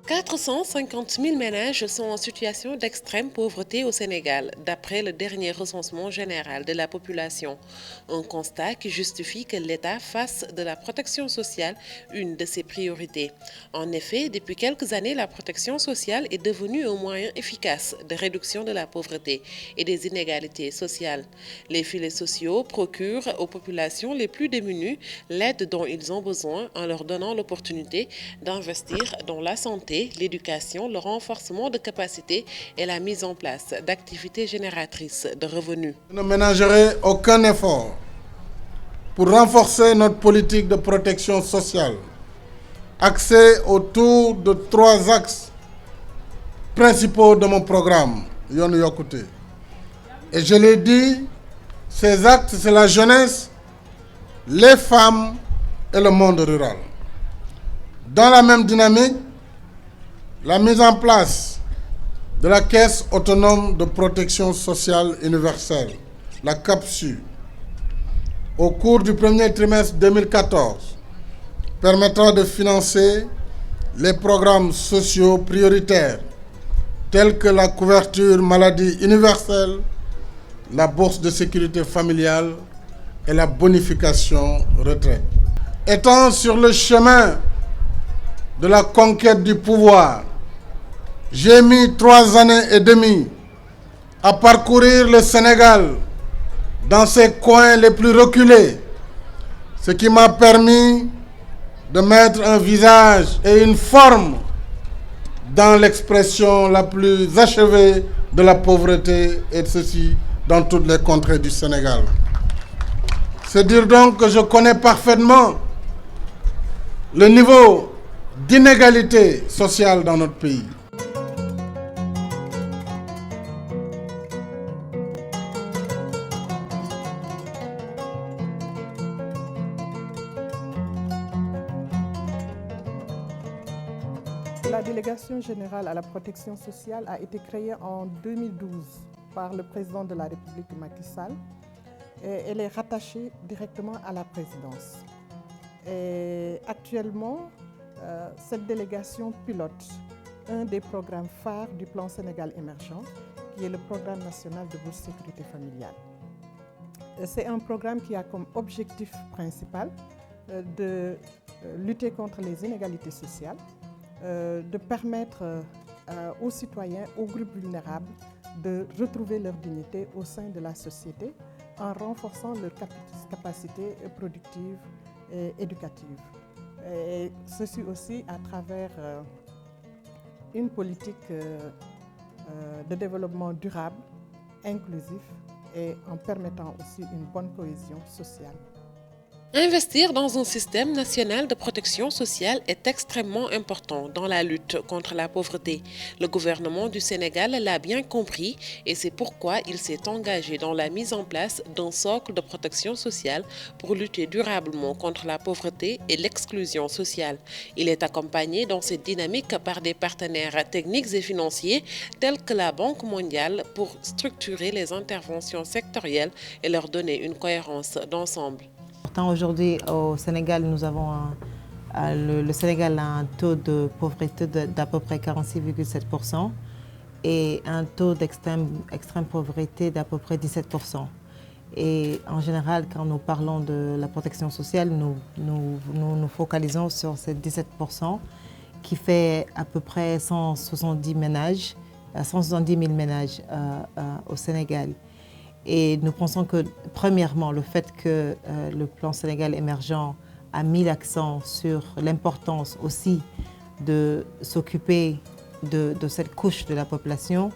450 000 ménages sont en situation d'extrême pauvreté au Sénégal, d'après le dernier recensement général de la population. Un constat qui justifie que l'État fasse de la protection sociale une de ses priorités. En effet, depuis quelques années, la protection sociale est devenue un moyen efficace de réduction de la pauvreté et des inégalités sociales. Les filets sociaux procurent aux populations les plus démunies l'aide dont ils ont besoin en leur donnant l'opportunité d'investir dans la santé, l'éducation, le renforcement de capacités et la mise en place d'activités génératrices de revenus. Je ne ménagerai aucun effort pour renforcer notre politique de protection sociale, axée autour de 3 axes principaux de mon programme, Yoonu Yokkute. Et je l'ai dit, ces axes, c'est la jeunesse, les femmes et le monde rural. Dans la même dynamique, la mise en place de la Caisse autonome de protection sociale universelle, la CAPSU, au cours du premier trimestre 2014, permettra de financer les programmes sociaux prioritaires tels que la couverture maladie universelle, la bourse de sécurité familiale et la bonification retraite. Étant sur le chemin de la conquête du pouvoir, j'ai mis 3 années et demie à parcourir le Sénégal dans ses coins les plus reculés, ce qui m'a permis de mettre un visage et une forme dans l'expression la plus achevée de la pauvreté, et ceci dans toutes les contrées du Sénégal. C'est dire donc que je connais parfaitement le niveau d'inégalité sociale dans notre pays. La délégation générale à la protection sociale a été créée en 2012 par le président de la République Macky Sall et elle est rattachée directement à la présidence. Et actuellement, cette délégation pilote un des programmes phares du plan Sénégal émergent, qui est le programme national de bourse sécurité familiale. C'est un programme qui a comme objectif principal de lutter contre les inégalités sociales, de permettre aux citoyens, aux groupes vulnérables, de retrouver leur dignité au sein de la société en renforçant leurs capacités productives et éducatives. Et ceci aussi à travers une politique de développement durable, inclusif et en permettant aussi une bonne cohésion sociale. Investir dans un système national de protection sociale est extrêmement important dans la lutte contre la pauvreté. Le gouvernement du Sénégal l'a bien compris et c'est pourquoi il s'est engagé dans la mise en place d'un socle de protection sociale pour lutter durablement contre la pauvreté et l'exclusion sociale. Il est accompagné dans cette dynamique par des partenaires techniques et financiers tels que la Banque mondiale pour structurer les interventions sectorielles et leur donner une cohérence d'ensemble. Aujourd'hui, au Sénégal, nous avons le Sénégal a un taux de pauvreté d'à peu près 46,7% et un taux d'extrême pauvreté d'à peu près 17%. Et en général, quand nous parlons de la protection sociale, nous focalisons sur ces 17% qui fait à peu près 170 000 ménages au Sénégal. Et nous pensons que, premièrement, le fait que le plan Sénégal émergent a mis l'accent sur l'importance aussi de s'occuper de cette couche de la population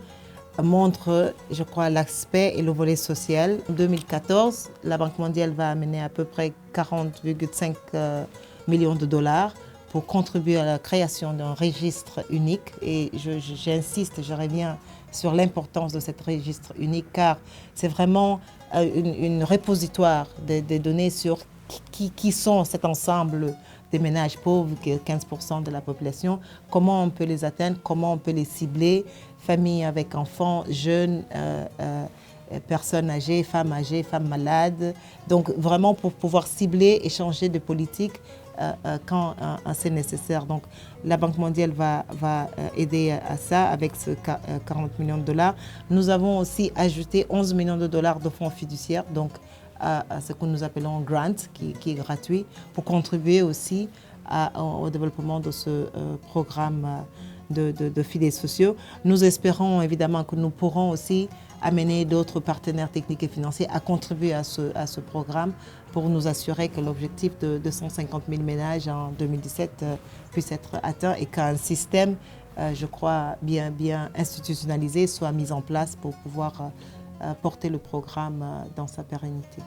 montre, je crois, l'aspect et le volet social. En 2014, la Banque mondiale va amener à peu près 40,5 millions de dollars pour contribuer à la création d'un registre unique. Et j'insiste, je reviens sur l'importance de ce registre unique car c'est vraiment une repositoire des données sur qui sont cet ensemble des ménages pauvres, qui est 15% de la population, comment on peut les atteindre, comment on peut les cibler, familles avec enfants, jeunes, personnes âgées, femmes malades. Donc vraiment pour pouvoir cibler et changer de politique quand c'est nécessaire. Donc la Banque mondiale va aider à ça avec ce 40 millions de dollars. Nous avons aussi ajouté 11 millions de dollars de fonds fiduciaires, donc à ce que nous appelons grant, qui est gratuit, pour contribuer aussi au développement de ce programme de filets sociaux. Nous espérons évidemment que nous pourrons aussi amener d'autres partenaires techniques et financiers à contribuer à ce programme pour nous assurer que l'objectif de 250 000 ménages en 2017 puisse être atteint et qu'un système, je crois, bien institutionnalisé soit mis en place pour pouvoir porter le programme dans sa pérennité.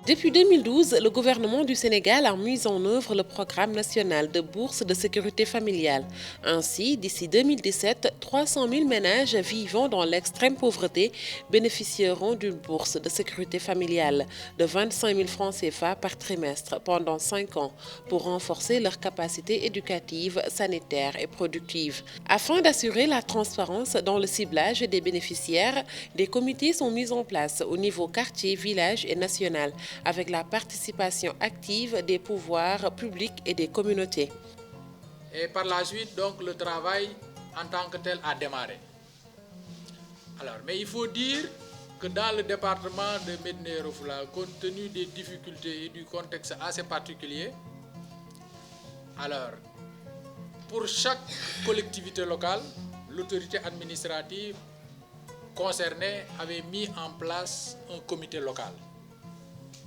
Depuis 2012, le gouvernement du Sénégal a mis en œuvre le programme national de bourse de sécurité familiale. Ainsi, d'ici 2017, 300 000 ménages vivant dans l'extrême pauvreté bénéficieront d'une bourse de sécurité familiale de 25 000 francs CFA par trimestre pendant 5 ans pour renforcer leur capacité éducative, sanitaire et productive. Afin d'assurer la transparence dans le ciblage des bénéficiaires, des comités sont mis en place au niveau quartier, village et national, avec la participation active des pouvoirs publics et des communautés. Et par la suite, donc, le travail en tant que tel a démarré. Alors, mais il faut dire que dans le département de Médina Yoro Foulah, compte tenu des difficultés et du contexte assez particulier, alors, pour chaque collectivité locale, l'autorité administrative concernée avait mis en place un comité local.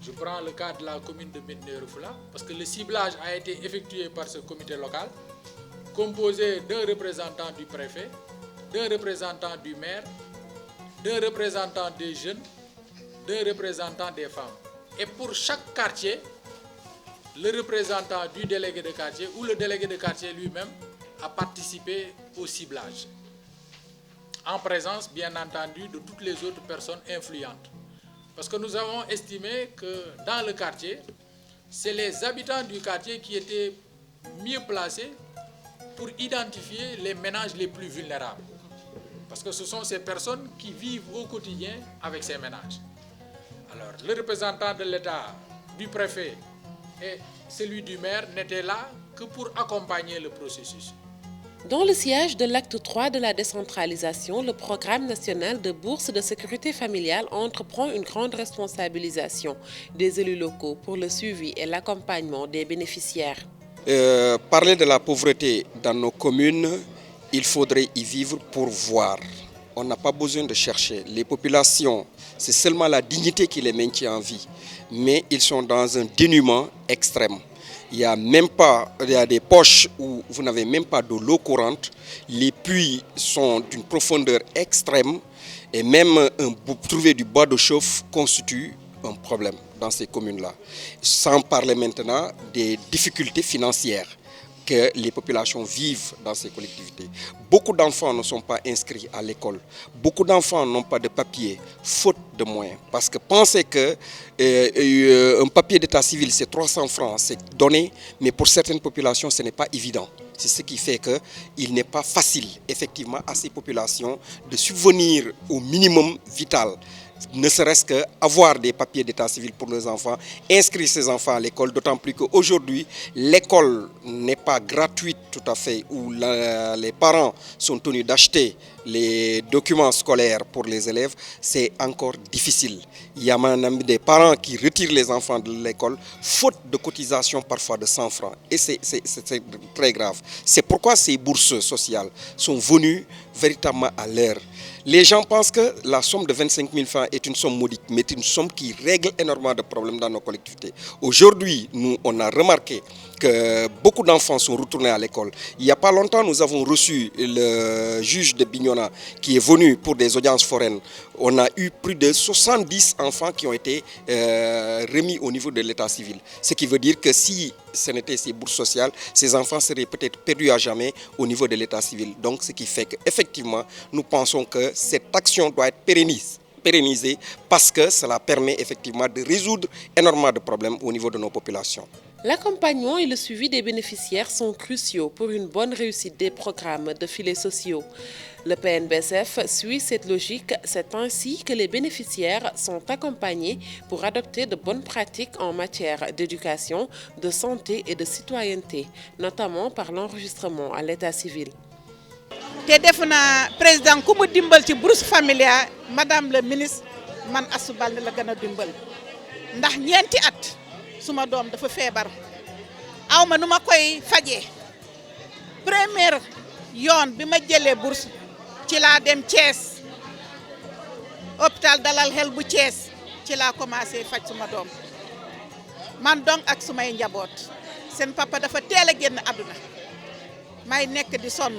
Je prends le cas de la commune de Médina Yoro Foulah, parce que le ciblage a été effectué par ce comité local, composé d'un représentant du préfet, d'un représentant du maire, d'un représentant des jeunes, d'un représentant des femmes. Et pour chaque quartier, le représentant du délégué de quartier ou le délégué de quartier lui-même a participé au ciblage, en présence, bien entendu, de toutes les autres personnes influentes. Parce que nous avons estimé que dans le quartier, c'est les habitants du quartier qui étaient mieux placés pour identifier les ménages les plus vulnérables. Parce que ce sont ces personnes qui vivent au quotidien avec ces ménages. Alors, le représentant de l'État, du préfet et celui du maire n'étaient là que pour accompagner le processus. Dans le sillage de l'acte 3 de la décentralisation, le programme national de bourse de sécurité familiale entreprend une grande responsabilisation des élus locaux pour le suivi et l'accompagnement des bénéficiaires. Parler de la pauvreté dans nos communes, il faudrait y vivre pour voir. On n'a pas besoin de chercher. Les populations, c'est seulement la dignité qui les maintient en vie. Mais ils sont dans un dénuement extrême. Il y a des poches où vous n'avez même pas de l'eau courante. Les puits sont d'une profondeur extrême et même trouver du bois de chauffe constitue un problème dans ces communes-là. Sans parler maintenant des difficultés financières que les populations vivent dans ces collectivités. Beaucoup d'enfants ne sont pas inscrits à l'école. Beaucoup d'enfants n'ont pas de papier, faute de moyens. Parce que penser qu'un papier d'état civil, c'est 300 francs, c'est donné, mais pour certaines populations, ce n'est pas évident. C'est ce qui fait qu'il n'est pas facile, effectivement, à ces populations de subvenir au minimum vital. Ne serait-ce qu'avoir des papiers d'état civil pour les enfants, inscrire ces enfants à l'école, d'autant plus qu'aujourd'hui, l'école n'est pas gratuite tout à fait, où les parents sont tenus d'acheter les documents scolaires pour les élèves, c'est encore difficile. Il y a même des parents qui retirent les enfants de l'école, faute de cotisation parfois de 100 francs. Et c'est très grave. C'est pourquoi ces bourses sociales sont venues véritablement à l'heure. Les gens pensent que la somme de 25 000 francs est une somme modique, mais c'est une somme qui règle énormément de problèmes dans nos collectivités. Aujourd'hui, on a remarqué que beaucoup d'enfants sont retournés à l'école. Il n'y a pas longtemps, nous avons reçu le juge de Bignona qui est venu pour des audiences foraines. On a eu plus de 70 enfants qui ont été remis au niveau de l'état civil. Ce qui veut dire que si ce n'était ces bourses sociales, ces enfants seraient peut-être perdus à jamais au niveau de l'état civil. Donc ce qui fait qu'effectivement, nous pensons que cette action doit être pérennisée parce que cela permet effectivement de résoudre énormément de problèmes au niveau de nos populations. L'accompagnement et le suivi des bénéficiaires sont cruciaux pour une bonne réussite des programmes de filets sociaux. Le PNBSF suit cette logique, c'est ainsi que les bénéficiaires sont accompagnés pour adopter de bonnes pratiques en matière d'éducation, de santé et de citoyenneté, notamment par l'enregistrement à l'état civil. te def naa président ku mu dimbal ci bourse familiale madame le ministre man Astou Baldé la gën a dimbal ndax ñeenti at suma doom dafa feebar aw ma nu ma koy fajee première yoon bi ma jëlee bourse ci laa dem Thiès hôpital Dalal Xel bu Thiès ci laa commencé faj suma doom man donc ak sumay njaboot seen papa dafa teel a génn àdduna may nekk di sonn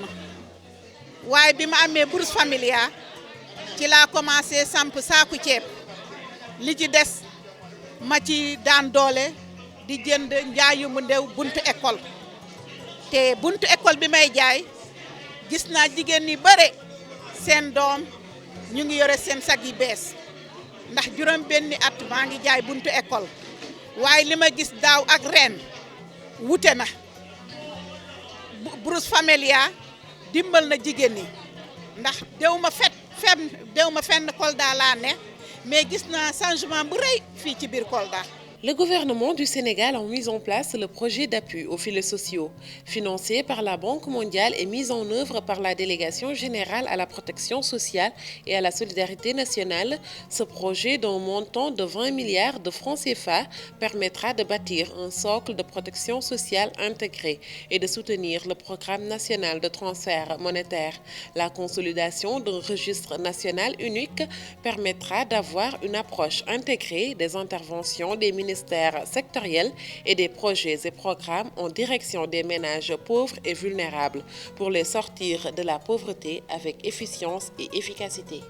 waaye bi ma amee bourse familiale ci laa commencé samp saaku ceeb li ci des ma ci daan doole di jënd njaayu mu ndew buntu école te buntu école bi may jaay gis naa jigéen ñi bare seen doom ñu ngi yore seen sag yi bees ndax juróom benni at maa ngi jaay buntu école waaye li ma gis daaw ak ren wute na bourse familiale dimbal na jigéen ñi ndax dew ma fenn Kolda laa ne mais gis naa changement bu rëy fii ci biir Kolda. Le gouvernement du Sénégal a mis en place le projet d'appui aux filets sociaux, financé par la Banque mondiale et mis en œuvre par la Délégation générale à la protection sociale et à la solidarité nationale. Ce projet d'un montant de 20 milliards de francs CFA permettra de bâtir un socle de protection sociale intégré et de soutenir le programme national de transfert monétaire. La consolidation d'un registre national unique permettra d'avoir une approche intégrée des interventions des ministères sectoriels et des projets et programmes en direction des ménages pauvres et vulnérables pour les sortir de la pauvreté avec efficience et efficacité.